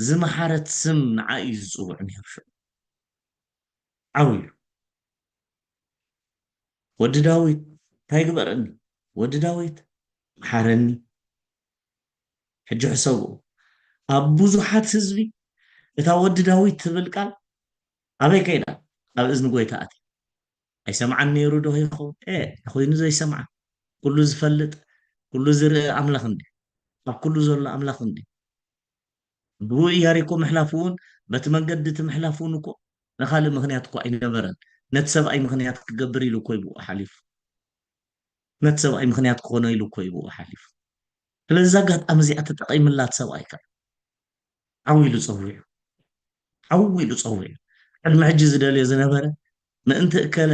ዝመሓረት ስም ንዓይ እዩ ዝፅውዕ ነይሩ ሽዑ ዓብዩ ወዲ ዳዊት እንታይ ግበረኒ ወዲ ዳዊት መሓረኒ ሕጂ ሕሰብኡ ኣብ ብዙሓት ህዝቢ እታ ወዲ ዳዊት ትብል ቃል ኣበይ ከይዳ ኣብ እዝኒ ጎይታ ኣትያ ኣይሰምዓን ነይሩ ዶ ይኸውን ኮይኑ ዘይሰምዓ ኩሉ ዝፈልጥ ኩሉ ዝርኢ ኣምላኽ እንዲ ኣብ ኩሉ ዘሎ ኣምላኽ እንዲ ብኡ ኢያሪኮ ምሕላፍ እውን በቲ መንገዲ እቲ ምሕላፍ እውን እኮ ንካልእ ምክንያት እኮ ኣይነበረን ነቲ ሰብኣይ ምክንያት ክገብር ኢሉ እኮ ይብኡ ሓሊፉ ነቲ ሰብኣይ ምክንያት ክኾነ ኢሉ እኮ ይብኡ ሓሊፉ ስለዚ ኣጋጣሚ እዚኣ ተጠቒምላት ሰብኣይ ከ ዓው ኢሉ ፀዊዑ ዓው ኢሉ ፀዊዑ ቅድሚ ሕጂ ዝደልዮ ዝነበረ ምእንቲ እከለ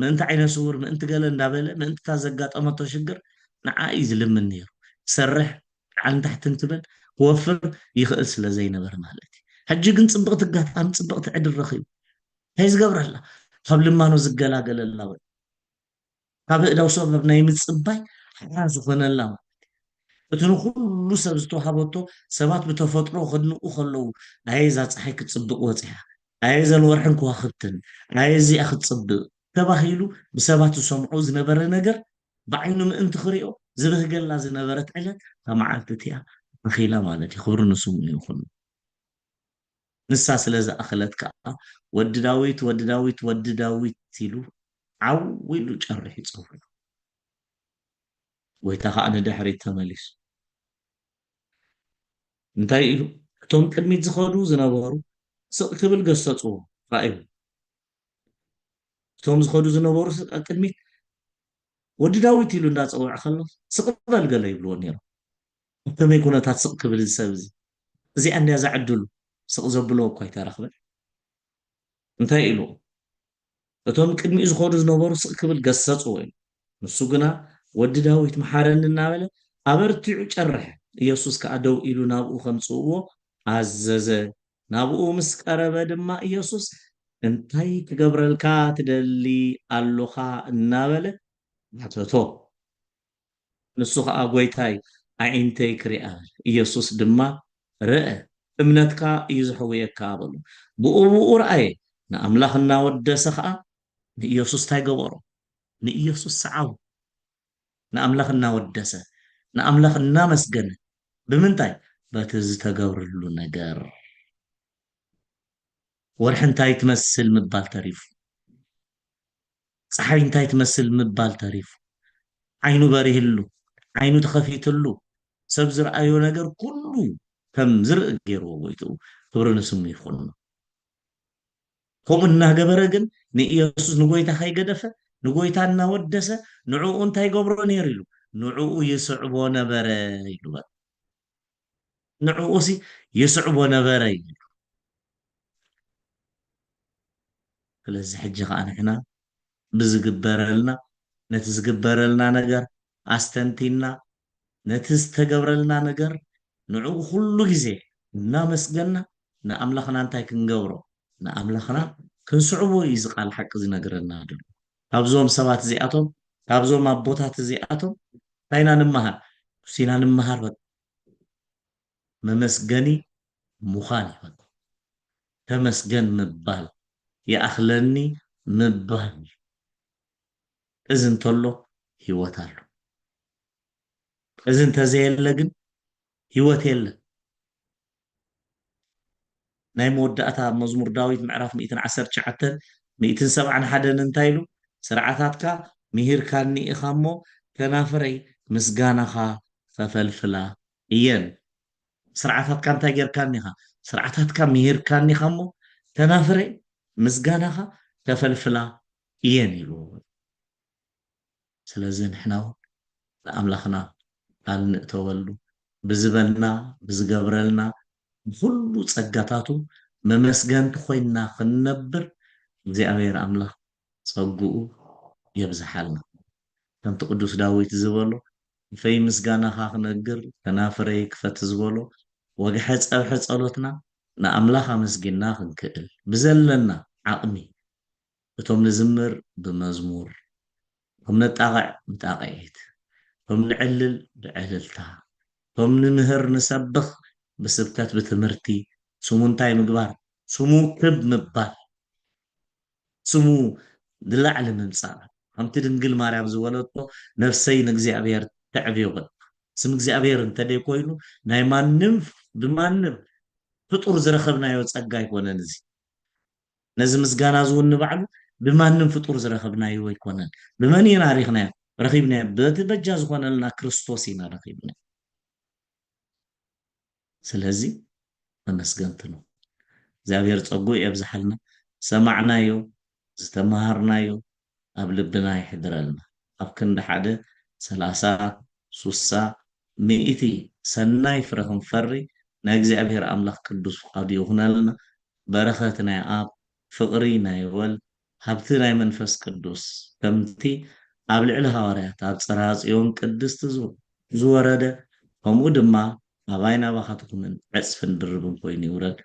ምእንቲ ዓይነ ስውር ምእንቲ ገለ እንዳበለ ምእንቲ እታ ዘጋጠመቶ ሽግር ንዓ እዩ ዝልምን ነይሩ ክሰርሕ ላዕልን ታሕትን ትብል ክወፍር ይኽእል ስለ ዘይነበረ ማለት እዩ ሕጂ ግን ፅብቕቲ ኣጋጣሚ ፅብቕቲ ዕድል ረኺቡ እንታይ ዝገብረላ ካብ ልማኖ ዝገላገለላ ወይ ካብ እዳው ሰበብ ናይ ምፅባይ ሓራ ዝኾነላ እቲ ንኩሉ ሰብ ዝተዋሃበቶ ሰባት ብተፈጥሮ ከድንቁ ከለዉ ኣየ እዛ ፀሓይ ክትፅብቕ ወፂሓ ኣየ ዘን ወርሕን ከዋኽብትን ኣየ እዚኣ ክትፅብቕ ተባሂሉ ብሰባት ዝሰምዖ ዝነበረ ነገር ብዓይኑ ምእንቲ ክሪኦ ዝበህገላ ዝነበረት ዕለት ካብ መዓልቲ እቲኣ ኣኺላ ማለት እዩ ክብሪ ንስምኡ ይኹን ንሳ ስለ ዝኣኸለት ከዓ ወዲ ዳዊት ወዲ ዳዊት ወዲ ዳዊት ኢሉ ዓው ኢሉ ጨርሑ ይፀውዑ ጎይታ ከዓ ንድሕሪት ተመሊሱ እንታይ ኢሉ እቶም ቅድሚት ዝኸዱ ዝነበሩ ስቕ ክብል ገሰፅዎ ራእዩ እቶም ዝኸዱ ዝነበሩ ቅድሚት ወዲ ዳዊት ኢሉ እንዳፀውዐ ከሎ ስቕ በል ገለ ይብልዎ ነይሮም ከመይ ኩነታት ስቕ ክብል ዝሰብ እዚ እዚኣ እንድያ ዘዕድሉ ስቕ ዘብሎ እኳ ኣይተረኽበን እንታይ ኢሉ እቶም ቅድሚኡ ዝኸዱ ዝነበሩ ስቕ ክብል ገሰፅዎ እዩ ንሱ ግና ወዲ ዳዊት መሓረኒ እናበለ ኣበርቲዑ ጨርሐ ኢየሱስ ከዓ ደው ኢሉ ናብኡ ከምፅእዎ ኣዘዘ ናብኡ ምስ ቀረበ ድማ ኢየሱስ እንታይ ክገብረልካ ትደሊ ኣለኻ እናበለ ናተቶ ንሱ ከዓ ጎይታይ ኣዒንተይ ክሪኣ ኢየሱስ ድማ ርአ እምነትካ እዩ ዝሕውየካ በሉ ብኡ ረኣየ ንኣምላኽ እናወደሰ ከዓ ንኢየሱስ እንታይ ገበሮ ንኢየሱስ ሰዓቡ ንኣምላኽ እናወደሰ ንኣምላኽ እናመስገነ ብምንታይ በቲ ዝተገብርሉ ነገር ወርሒ እንታይ ትመስል ምባል ተሪፉ ፀሓይ እንታይ ትመስል ምባል ተሪፉ ዓይኑ በሪህሉ ዓይኑ ተኸፊትሉ ሰብ ዝረኣዮ ነገር ኩሉ ከም ዝርኢ ገይርዎ ጎይትኡ ክብሪ ንስሙ ይኹን ከምኡ እናገበረ ግን ንኢየሱስ ንጎይታ ከይገደፈ ንጎይታ እናወደሰ ንዕኡ እንታይ ገብሮ ነይሩ ኢሉ ንዕኡ ይስዕቦ ነበረ ኢሉ ንዕኡ ይስዕቦ ነበረ ኢሉ ስለዚ ሕጂ ከዓ ንሕና ብዝግበረልና ነቲ ዝግበረልና ነገር ኣስተንቲና ነቲ ዝተገብረልና ነገር ንዕኡ ኩሉ ግዜ እናመስገና ንኣምላኽና እንታይ ክንገብሮ ንኣምላኽና ክንስዕቦ እዩ እዚ ቃል ሓቂ ዝነግረና ድሉ ካብዞም ሰባት እዚኣቶም ካብዞም ኣቦታት እዚኣቶም እንታይና ንምሃር ሲና ንምሃር መመስገኒ ምዃን ይበል ተመስገን ምባል ይኣኽለኒ ምባል እዚ እንተሎ ሂወት ኣሎ እዚ እንተዘየለ ግን ሂወት የለን ናይ መወዳእታ መዝሙር ዳዊት ምዕራፍ 119 171 እንታይ ኢሉ ስርዓታትካ ምሂርካኒ ኢኻ እሞ ከናፍረይ ምስጋናኻ ከፈልፍላ እየን ስርዓታትካ እንታይ ጌርካኒ ኢኻ ስርዓታትካ ምሂርካኒ ኢኻ እሞ ከናፍረይ ምስጋናኻ ከፈልፍላ እየን ኢሉ ስለዚ ንሕና ንኣምላኽና ቃል ንእተወሉ ብዝበልና ብዝገብረልና ብኩሉ ፀጋታቱ መመስገንቲ ኮይንና ክንነብር እግዚኣብሔር ኣምላኽ ፀጉኡ የብዝሓልና ከምቲ ቅዱስ ዳዊት ዝበሎ ፈይ ምስጋናኻ ክነግር ከናፍረይ ክፈት ዝበሎ ወግሐ ፀብሐ ፀሎትና ንኣምላኽ ኣመስጊንና ክንክእል ብዘለና ዓቕሚ እቶም ንዝምር ብመዝሙር እቶም ነጣቕዕ ብጣቕዒት እቶም ንዕልል ብዕልልታ ቶም ንምህር ንሰብኽ ብስብከት ብትምህርቲ ስሙ እንታይ ምግባር ስሙ ክብ ምባል ስሙ ንላዕሊ ምምፃእ ከምቲ ድንግል ማርያም ዝበለቶ ነፍሰይ ንእግዚአብሔር ተዕብዮ ስም እግዚኣብሔር እንተደይ ኮይኑ ናይ ማንም ብማንም ፍጡር ዝረኸብናዮ ፀጋ ኣይኮነን እዚ ነዚ ምስጋና ዝውን ንባዕሉ ብማንም ፍጡር ዝረኸብናዮ ኣይኮነን ብመን ኢና ሪኽናዮ ረኺብናዮ በቲ በጃ ዝኾነልና ክርስቶስ ኢና ረኺብናዮ ስለዚ መመስገንቲ ነው እግዚአብሔር ፀጉኡ የብዝሓልና ሰማዕናዮ ዝተማሃርናዮ ኣብ ልብና ይሕድረልና ኣብ ክንዲ ሓደ 30 60 ሚእቲ ሰናይ ፍረ ክንፈሪ ናይ እግዚኣብሔር ኣምላኽ ቅዱስ ፍቃዱ ይኹነልና በረኸት ናይ ኣብ ፍቕሪ ናይ ወልድ ሃብቲ ናይ መንፈስ ቅዱስ ከምቲ ኣብ ልዕሊ ሃዋርያት ኣብ ፅርሐ ጽዮን ቅድስቲ ዝወረደ ከምኡ ድማ ኣባይና ባኻትኩምን ዕፅፍን ድርብን ኮይኑ ይውረድ